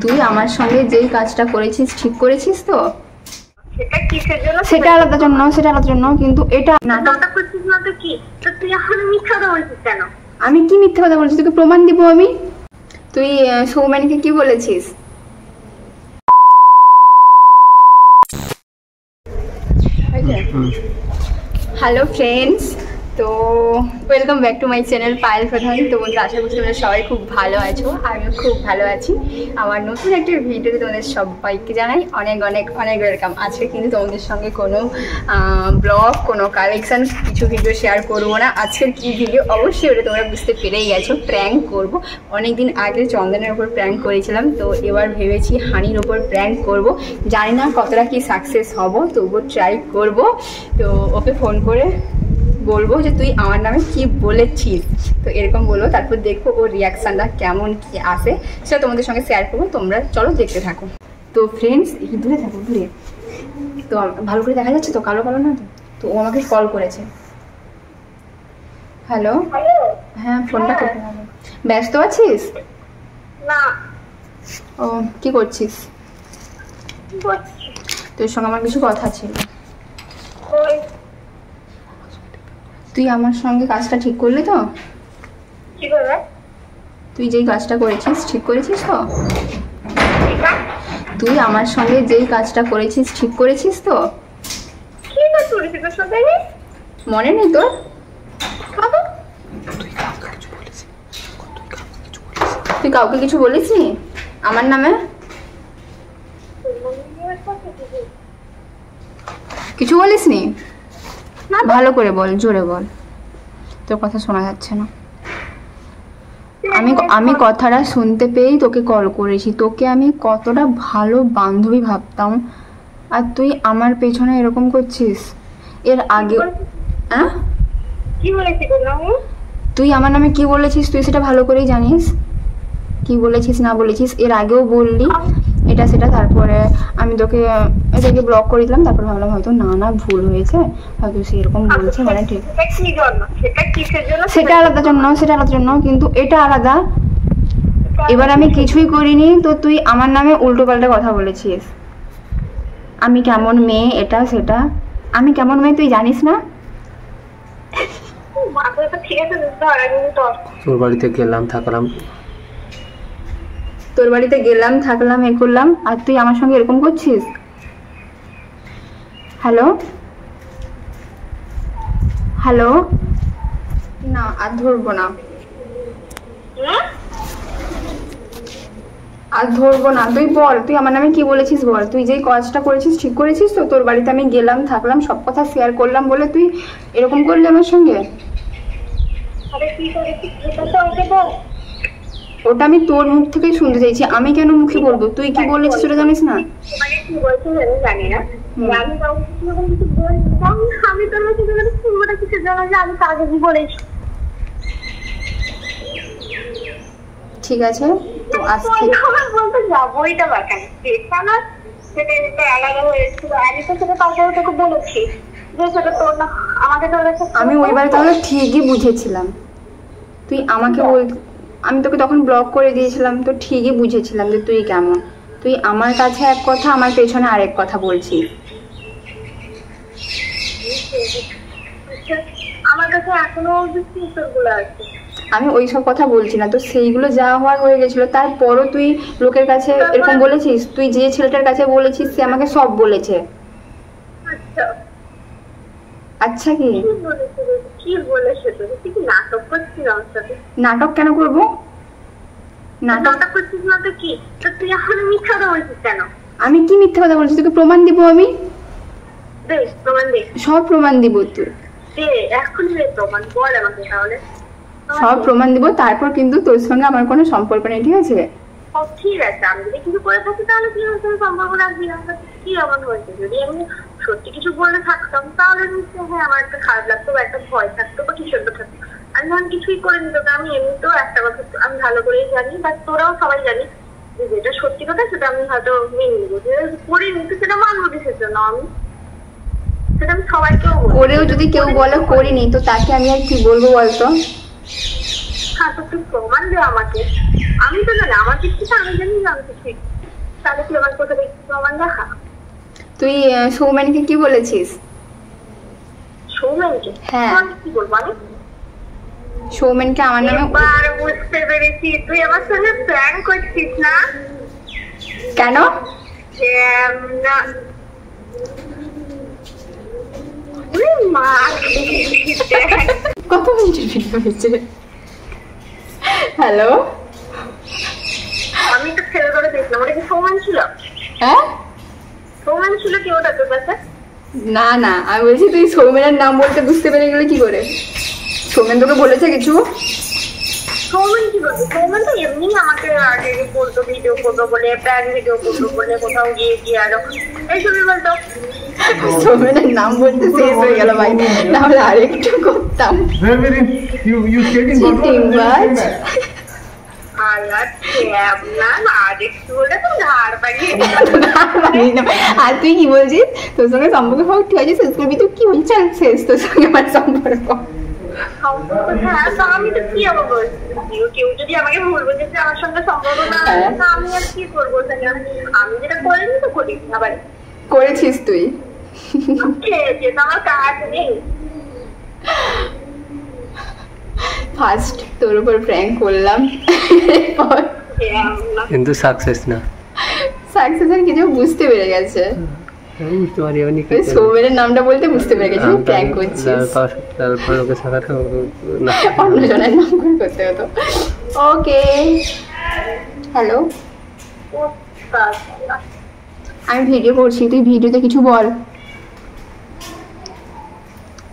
তুই আমার সঙ্গে যেই কাজটা করেছিস ঠিক করেছিস তো? সেটা কিসের জন্য? সেটা আলাদা জন্য, কিন্তু এটা নাটকটা করছিস না তো কি? তো তুই এখন মিথ্যা কথা বলছিস কেন? আমি কি মিথ্যা কথা বলছি? তোকে প্রমাণ দিব আমি। তুই সৌমেনকে কি বলেছিস? হ্যালো ফ্রেন্ডস, তো welcome back to my channel Payel প্রধান। তো বন্ধুরা, আশা করছি তোমরা সবাই খুব ভালো আছো, আমিও খুব ভালো আছি। আমার নতুন একটা ভিডিওতে তোমাদের সবাইকে জানাই অনেক অনেক অনেক ওয়েলকাম। আজকে কিন্তু তোমাদের সঙ্গে কোনো ব্লগ, কোনো কালেকশান, কিছু ভিডিও শেয়ার করবো না। আজকের কী ভিডিও অবশ্যই ওটা তোমরা বুঝতে পেরেই গেছো। প্র্যাঙ্ক করব। অনেকদিন আগে চন্দনের ওপর প্র্যাঙ্ক করেছিলাম, তো এবার ভেবেছি হানির ওপর প্র্যাঙ্ক করব। জানি না কতটা কি সাকসেস হব, তবুও ট্রাই করব। তো ওকে ফোন করে বলবো যে তুই আমার নামে কি বলেছিস, তো এরকম বলবো। তারপর দেখবো ওর রিয়াকশানটা কেমন কি আসে, সেটা তোমাদের সঙ্গে শেয়ার করবো। তোমরা চলো দেখতে থাকো। তো ফ্রেন্ডস, দূরে থাকো, দূরে। তো ভালো করে দেখা যাচ্ছে তো? কালো কালো না তো? তো ও আমাকে কল করেছে। হ্যালো। হ্যাঁ, ফোনটা কেটে গেল। ব্যস্ত আছিস? না। ও, কি করছিস? তোর সঙ্গে আমার কিছু কথা ছিল। তুই আমার সঙ্গে কাজটা ঠিক করলি তো? কি করবে? তুই যেই কাজটা করেছিস ঠিক করেছিস তো? তুই আমার সঙ্গে যেই কাজটা করেছিস ঠিক করেছিস তো? কি কাজ করেছিস তোর সাথে? মনে নেই তোর? তুই কাউকে কিছু বলিসনি আমার নামে? কিছু বলিসনি? ভালো করে বল, জোরে বল, তোর কথা শোনা যাচ্ছে না। আমি কথাটা শুনতে পেয়েই তোকে কল করেছি। তোকে আমি কতটা ভালো বান্ধবী ভাবতাম, আর তুই আমার পেছনে এরকম করছিস। এর আগে হ্যাঁ, কি বলেছিস? তুই আমার নামে কি বলেছিস তুই সেটা ভালো করেই জানিস। কি বলেছিস না বলেছিস এর আগেও বললি এটা সেটা। তারপরে আমি তোকে এটাকে ব্লক করে দিলাম। তারপর ভাবলাম হয়তো না ভুল হয়েছে, হয়তো সে এরকম বলছে, মানে ঠিক। সেটা আলাদা জন্য, কিন্তু এটা আলাদা। এবার আমি কিছুই করিনি, তো তুই আমার নামে উল্টো পাল্টা কথা বলেছিস। আমি কেমন মেয়ে, এটা সেটা। আমি কেমন মেয়ে তুই জানিস না? তোর বাড়িতে গেলাম থাকলাম, এ করলাম, আর তুই আমার সঙ্গে এরকম করছিস। Hello hello. না, আর ধরবো না, তুই বল, তুই আমার নামে কি বলেছিস বল। তুই যেই কাজটা করেছিস ঠিক করেছিস তো? তোর বাড়িতে আমি গেলাম, থাকলাম, সব কথা শেয়ার করলাম বলে তুই এরকম করলি আমার সঙ্গে? ওটা আমি তোর মুখ থেকেই শুনতে চাইছি। আমি কেন মুখে বলবো? তুই কি বলেছিস সেটা জানিস না? জানি না। আমি তোর আমি কাজে কি বলেছি। ঠিক আছে, তো আজকে বলতে যাবো, এটা বাকি সেটা আলাদা হয়েছিল। আমি তো সেটা তারপরে তোকে বলেছি যে সেটা তোর না, আমাকে তোর কাছে। আমি ওইবার তাহলে ঠিকই বুঝেছিলাম। তুই আমাকে আমি তোকে তখন ব্লক করে দিয়েছিলাম, তো ঠিকই বুঝেছিলাম যে তুই কেমন। তুই আমার কাছে এক কথা, আমার পেছনে আরেক কথা বলছিস। আমার কাছে এখনো উত্তরগুলো আছে। আমি ওইসব কথা বলছি না, তো সেইগুলো যা হওয়ার হয়ে গেছিল। তারপরও তুই লোকের কাছে এরকম বলেছিস? তুই যে ছেলেটার কাছে বলেছিস সে আমাকে সব বলেছে। আচ্ছা কি বলেছে? তুই কি নাটক করছিস আমার সাথে? নাটক কেন করবো? নাটক করছিস না তো কি? তো তুই এখন মিথ্যা কথা বলছিস কেন? আমি কি মিথ্যা কথা বলছি? তোকে প্রমাণ দিব আমি। প্রমাণ দে। সব প্রমাণ দিব। তুই এখন প্রমাণ বল আমাকে তাহলে। সব প্রমাণ দিব, তারপর কিন্তু তোর সঙ্গে আমার কোনো সম্পর্ক নেই, ঠিক আছে? ঠিক আছে, আমি যদি কিছু করে থাকি তাহলে কি সম্পর্ক রাখবি না? কি এমন হয়েছে? যদি আমি সত্যি কিছু বলে থাকতাম তাহলে হ্যাঁ আমার একটা খারাপ লাগতো বা একটা ভয় থাকতো বা কিছু একটা থাকতো। আমি যখন কিছুই করে নিত, আমি এমনিতেও একটা কথা আমি ভালো করেই জানি, বা তোরাও সবাই জানিস যে যেটা সত্যি কথা সেটা আমি হয়তো মেনে নিবো। করে নিতে সেটা মানবো কিসের জন্য? আমি সেটা আমি সবাইকেও করেও যদি কেউ বলে করিনি, তো তাকে আমি আর কি বলবো বলতো? হ্যাঁ, তো তুই প্রমাণ দে আমাকে। আমি তো জানি আমার দিক থেকে আমি জানি না আমি তো ঠিক। তাহলে তুই আমার কোথাও দেখছি প্রমাণ দেখা। তুই সৌমেনকে কি বলেছিস? সৌমেনকে? হ্যাঁ। আমি কি বলবো আমি? সৌমেনকে আমার নামে এবার বুঝতে পেরেছি তুই আমার সঙ্গে প্ল্যান করছিস না? কেন? না মা কত মিনিটের ভিডিও হয়েছে? হ্যালো, আমি তো ছেলে করে দেখলাম ওটা কি সৌমেন ছিল? হ্যাঁ সৌমেন ছিল কি ওটা তোর কাছে? না না, আমি বলছি তুই সৌমেনের নাম বলতে বুঝতে পেরে গেলে কি করে? সৌমেন তোকে বলেছে কিছু? সৌমেন কি বলবো, সৌমেন তো এমনি আমাকে আগে বলতো ভিডিও করবো বলে, প্র্যাঙ্ক ভিডিও করবো বলে, কোথাও গিয়ে আরো এইসবই বলতো। সৌমেনের নাম বলতে শেষ হয়ে গেল ভাই, তাহলে আরেকটু করতাম। চিটিং বাজ। আর তুই কি বলছিস? তোর সঙ্গে সম্পর্ক হওয়া ঠিক আছে, শেষ করবি? তুই কি বলছিস? শেষ তোর সঙ্গে আমার সম্পর্ক। হ্যাঁ তো আমি তো কি আবার বলছি, কেউ যদি আমাকে ভুল বোঝে আমার সঙ্গে সম্পর্ক না আমি আর কি করবো? আমি যেটা করিনি তো করি আবার করেছিস তুই? আমার কাজ নেই। ফার্স্ট তোর উপর প্র্যাঙ্ক করলাম, কিন্তু সাকসেস না। সাকসেস আর কিছু বুঝতে পেরে গেছে। বুঝতে পারি আমি সৌমেনের নামটা বলতে বুঝতে পেরে গেছি প্র্যাঙ্ক করছিস। তারপর ওকে সাকার না, অন্য জনের নাম করে করতে হতো। ওকে, হ্যালো, আমি ভিডিও করছি, তুই ভিডিওতে কিছু বল।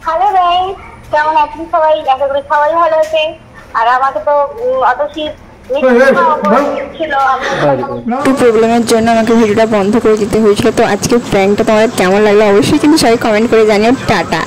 হ্যালো গাইস, কেমন আছেন সবাই? আশা করি সবাই ভালো আছেন। আর আমাকে তো অত শীত ছিল, একটু প্রবলেমের জন্য আমাকে ভিডিওটা বন্ধ করে দিতে হয়েছিল। তো আজকে প্র্যাঙ্কটা তোমাদের কেমন লাগলো অবশ্যই কিন্তু সবাই কমেন্ট করে জানিও। টাটা।